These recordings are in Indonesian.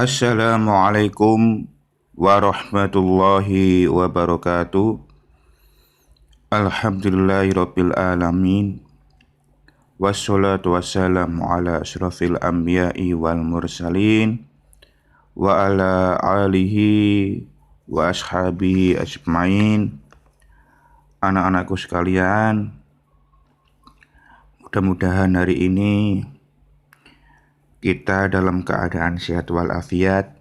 Assalamualaikum warahmatullahi wabarakatuh. Alhamdulillahirabbil alamin. Wassalatu wassalamu ala asyrafil anbiya'i wal mursalin wa ala alihi wa ashabihi ajmain. Anak-anakku sekalian, mudah-mudahan hari ini kita dalam keadaan sehat walafiat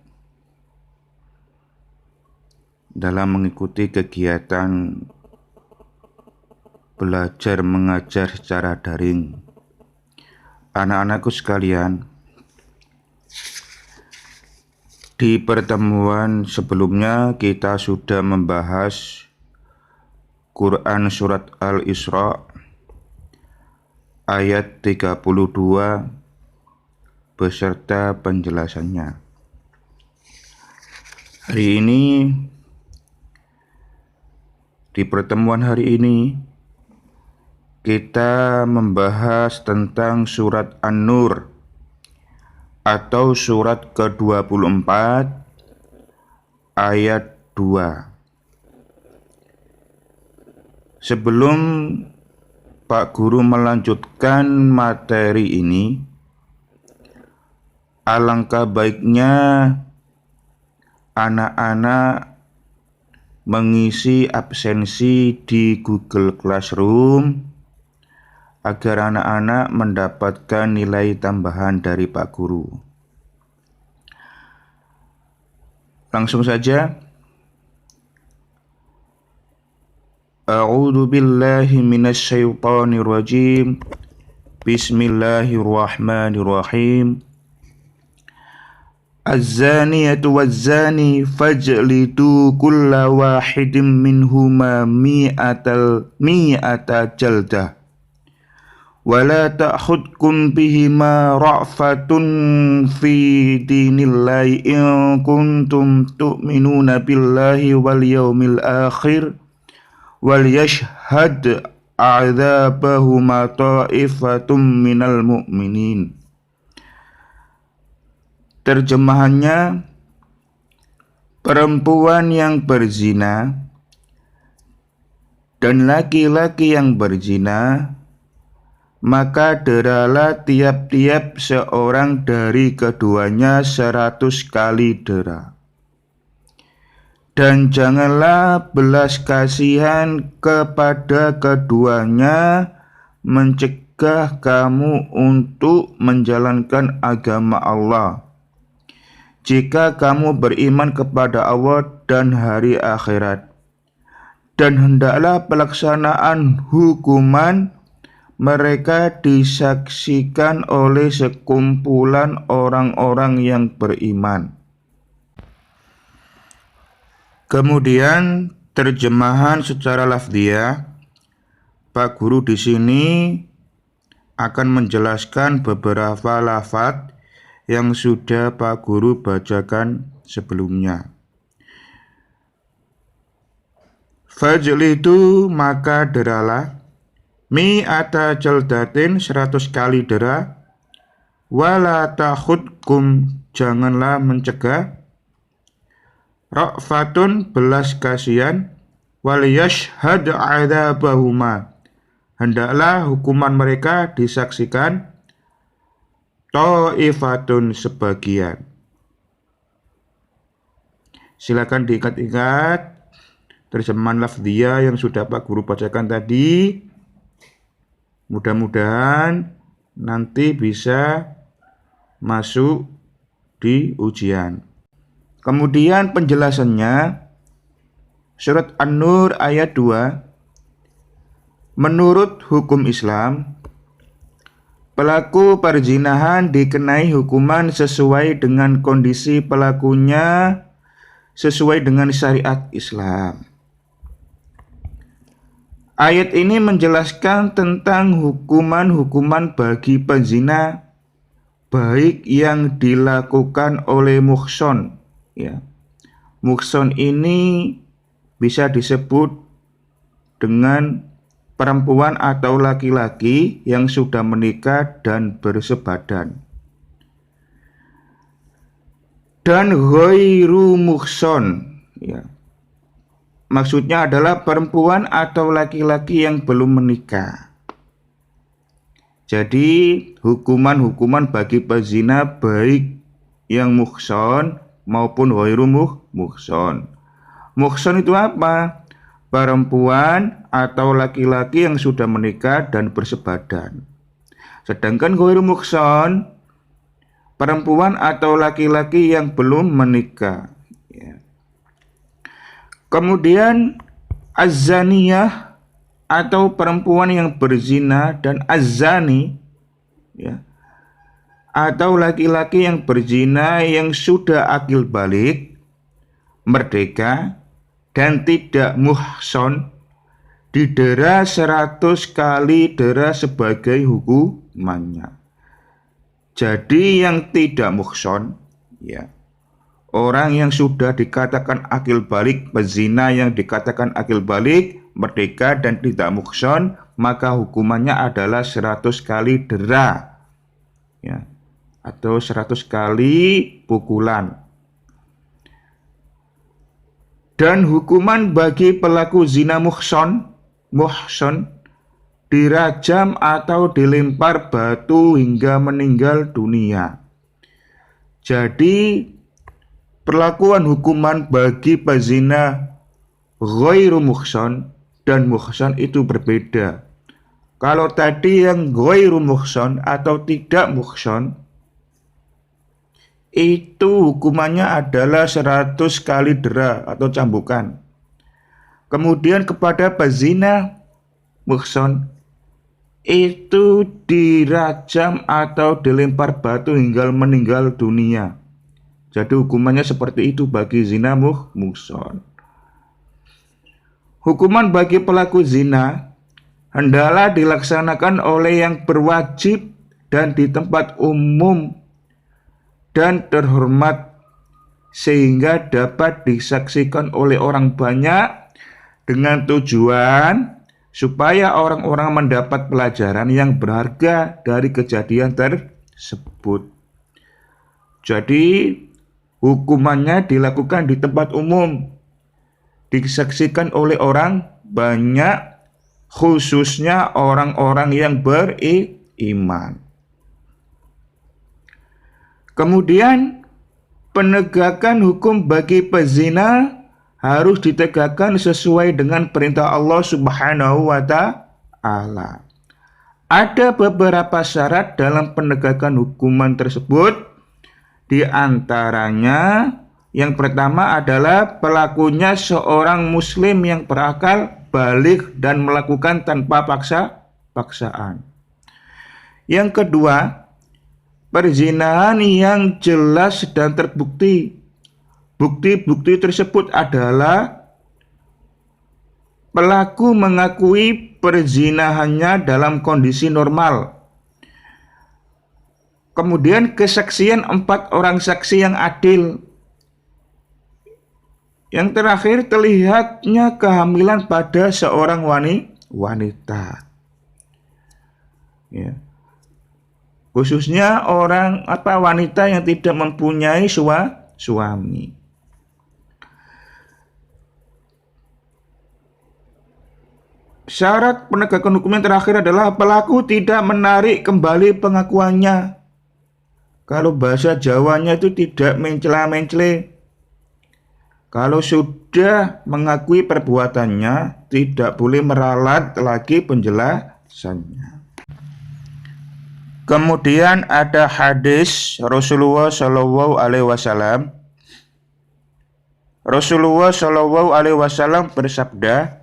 dalam mengikuti kegiatan belajar mengajar secara daring. Anak-anakku sekalian, di pertemuan sebelumnya kita sudah membahas Quran surat Al-Isra ayat 32 beserta penjelasannya. Hari ini, di pertemuan hari ini, kita membahas tentang surat An-Nur atau surat ke-24 ayat 2. Sebelum Pak Guru melanjutkan materi ini, alangkah baiknya anak-anak mengisi absensi di Google Classroom agar anak-anak mendapatkan nilai tambahan dari Pak Guru. Langsung saja. A'udzu billahi minasy syaithanir rajim. Bismillahirrahmanirrahim. Az-zaniyatu waz-zani fajlidu kulla wahidin minhuma mi'ata jaldah wa la ta'khudkum bihima ra'fatun fi dinillahi in kuntum tu'minuna billahi wal yawmil akhir wal yashhad a'dzabahuma ta'ifatum minal mu'minin. Terjemahannya, perempuan yang berzina dan laki-laki yang berzina, maka deralah tiap-tiap seorang dari keduanya 100 kali dera. Dan janganlah belas kasihan kepada keduanya mencegah kamu untuk menjalankan agama Allah, jika kamu beriman kepada Allah dan hari akhirat. Dan hendaklah pelaksanaan hukuman mereka disaksikan oleh sekumpulan orang-orang yang beriman. Kemudian terjemahan secara lafziyah, Pak Guru di sini akan menjelaskan beberapa lafaz yang sudah Pak Guru bacakan sebelumnya. Fajlidu, maka deralah, mi'ata jaldatin 100 kali dera, wala ta'khudkum, janganlah mencegah, ra'fatun, belas kasihan, wal yashhad 'adzabahuma, hendaklah hukuman mereka disaksikan, ta'ifatun, sebagian. Silakan diingat-ingat terjemahan lafziyah yang sudah Pak Guru bacakan tadi. Mudah-mudahan nanti bisa masuk di ujian. Kemudian penjelasannya, surat An-Nur ayat 2. Menurut hukum Islam, pelaku perzinahan dikenai hukuman sesuai dengan kondisi pelakunya, sesuai dengan syariat Islam. Ayat ini menjelaskan tentang hukuman-hukuman bagi penzina, baik yang dilakukan oleh muhson. Muhson ini bisa disebut dengan perempuan atau laki-laki yang sudah menikah dan bersebadan. dan ghairu muhson, ya. Maksudnya adalah perempuan atau laki-laki yang belum menikah. Jadi hukuman-hukuman bagi pezina baik yang muhson maupun ghairu muhson. Muhson itu apa? Perempuan atau laki-laki yang sudah menikah dan bersebadan. Sedangkan ghairu muhson, perempuan atau laki-laki yang belum menikah. Ya. Kemudian az-zaniyah atau perempuan yang berzina dan az-zani, ya, atau laki-laki yang berzina yang sudah akil balik, merdeka dan tidak muhson, didera 100 kali dera sebagai hukumannya. Jadi yang tidak muhson, ya, orang yang sudah dikatakan akil balik, pezina yang dikatakan akil balik, merdeka dan tidak muhson, maka hukumannya adalah 100 kali dera, ya, atau 100 kali pukulan. Dan hukuman bagi pelaku zina muhson dirajam atau dilempar batu hingga meninggal dunia. Jadi perlakuan hukuman bagi pezina ghairu muhson dan muhson itu berbeda. Kalau tadi yang ghairu muhson atau tidak muhson, itu hukumannya adalah 100 kali dera atau cambukan. Kemudian kepada pezina muhson itu dirajam atau dilempar batu hingga meninggal dunia. Jadi hukumannya seperti itu bagi zina muhson. Hukuman bagi pelaku zina hendaklah dilaksanakan oleh yang berwajib dan di tempat umum dan terhormat, sehingga dapat disaksikan oleh orang banyak dengan tujuan supaya orang-orang mendapat pelajaran yang berharga dari kejadian tersebut. Jadi hukumannya dilakukan di tempat umum, disaksikan oleh orang banyak, khususnya orang-orang yang beriman. Kemudian penegakan hukum bagi pezina harus ditegakkan sesuai dengan perintah Allah Subhanahu wa Ta'ala. Ada beberapa syarat dalam penegakan hukuman tersebut. Di antaranya yang pertama adalah pelakunya seorang muslim yang berakal balik dan melakukan tanpa paksaan. Yang kedua, perzinahan yang jelas dan terbukti. Bukti-bukti tersebut adalah pelaku mengakui perzinahannya dalam kondisi normal. Kemudian kesaksian 4 orang saksi yang adil. Yang terakhir, terlihatnya kehamilan pada seorang wanita. Ya. Khususnya wanita yang tidak mempunyai suami. Syarat penegakan hukum yang terakhir adalah pelaku tidak menarik kembali pengakuannya. Kalau bahasa Jawanya itu tidak mencela-mencele. Kalau sudah mengakui perbuatannya, tidak boleh meralat lagi penjelasannya. Kemudian ada hadis Rasulullah Shallallahu Alaihi Wasallam. Rasulullah Shallallahu Alaihi Wasallam bersabda,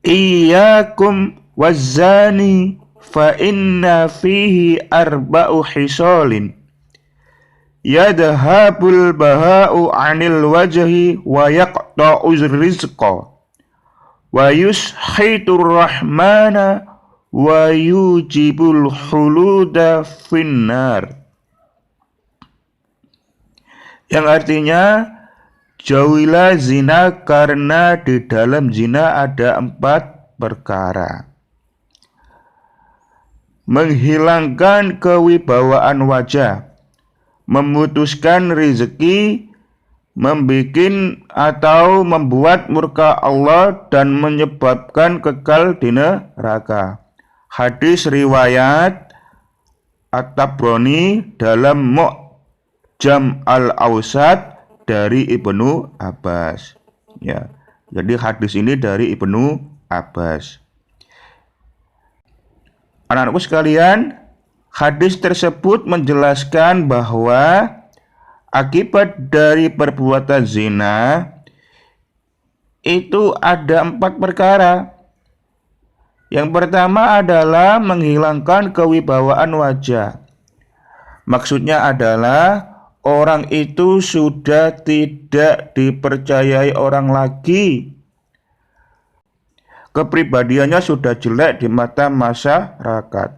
"Iyyakum wazzani fa inna fihi arba'u hisalin. Yadhabul baha'u 'anil wajhi wa yaqta'uz rizqa wa yushitur rahmana wa yujibul huluda finnar." Yang artinya, jauhilah zina karena di dalam zina ada 4 perkara. Menghilangkan kewibawaan wajah, memutuskan rezeki, membuat murka Allah dan menyebabkan kekal di neraka. Hadis riwayat At-Tabrani dalam Mu'jam Al-Awsat dari Ibnu Abbas. Ya, jadi hadis ini dari Ibnu Abbas. Anak-anakku sekalian, hadis tersebut menjelaskan bahwa akibat dari perbuatan zina itu ada 4 perkara. Yang pertama adalah menghilangkan kewibawaan wajah. Maksudnya adalah orang itu sudah tidak dipercayai orang lagi. Kepribadiannya sudah jelek di mata masyarakat,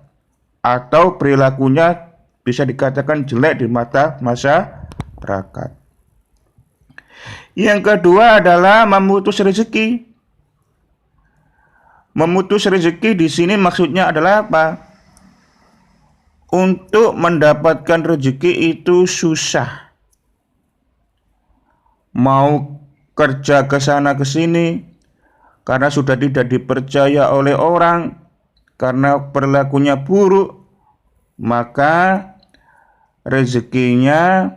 atau perilakunya bisa dikatakan jelek di mata masyarakat. Yang kedua adalah memutus rezeki. Memutus rezeki di sini maksudnya adalah apa? Untuk mendapatkan rezeki itu susah. Mau kerja ke sana ke sini karena sudah tidak dipercaya oleh orang, karena perilakunya buruk, maka rezekinya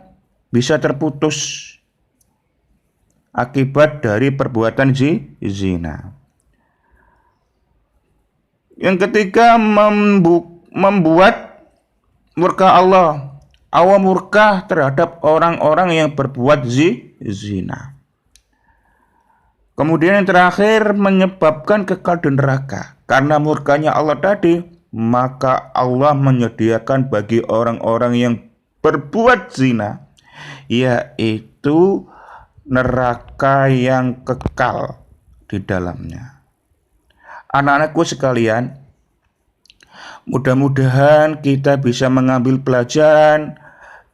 bisa terputus akibat dari perbuatan zina. Yang ketiga, membuat murka Allah. Allah murka terhadap orang-orang yang berbuat zina. Kemudian yang terakhir, menyebabkan kekal di neraka. Karena murkanya Allah tadi, maka Allah menyediakan bagi orang-orang yang berbuat zina, yaitu neraka yang kekal di dalamnya. Anak-anakku sekalian, mudah-mudahan kita bisa mengambil pelajaran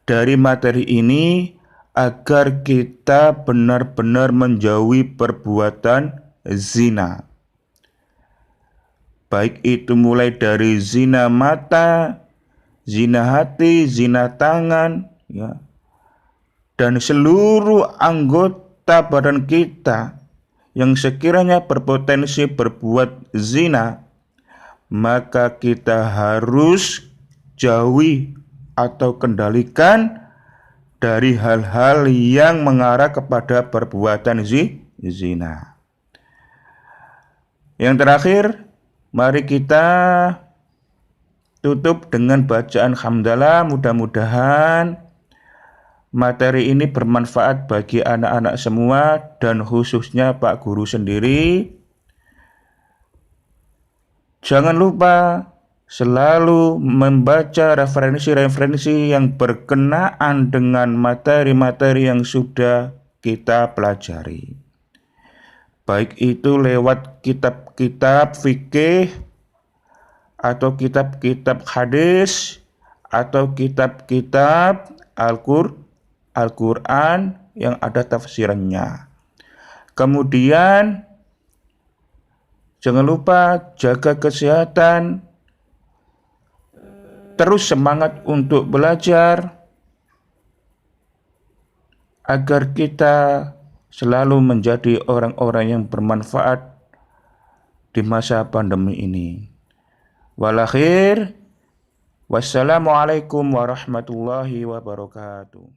dari materi ini agar kita benar-benar menjauhi perbuatan zina. Baik itu mulai dari zina mata, zina hati, zina tangan, ya, dan seluruh anggota badan kita yang sekiranya berpotensi berbuat zina, maka kita harus jauhi atau kendalikan dari hal-hal yang mengarah kepada perbuatan zina. Yang terakhir, mari kita tutup dengan bacaan hamdalah. Mudah-mudahan materi ini bermanfaat bagi anak-anak semua dan khususnya Pak Guru sendiri. Jangan lupa selalu membaca referensi-referensi yang berkenaan dengan materi-materi yang sudah kita pelajari. Baik itu lewat kitab-kitab fikih, atau kitab-kitab hadis, atau kitab-kitab Al-Quran yang ada tafsirannya. Kemudian jangan lupa jaga kesehatan, terus semangat untuk belajar agar kita selalu menjadi orang-orang yang bermanfaat di masa pandemi ini. Walakhir, wassalamualaikum warahmatullahi wabarakatuh.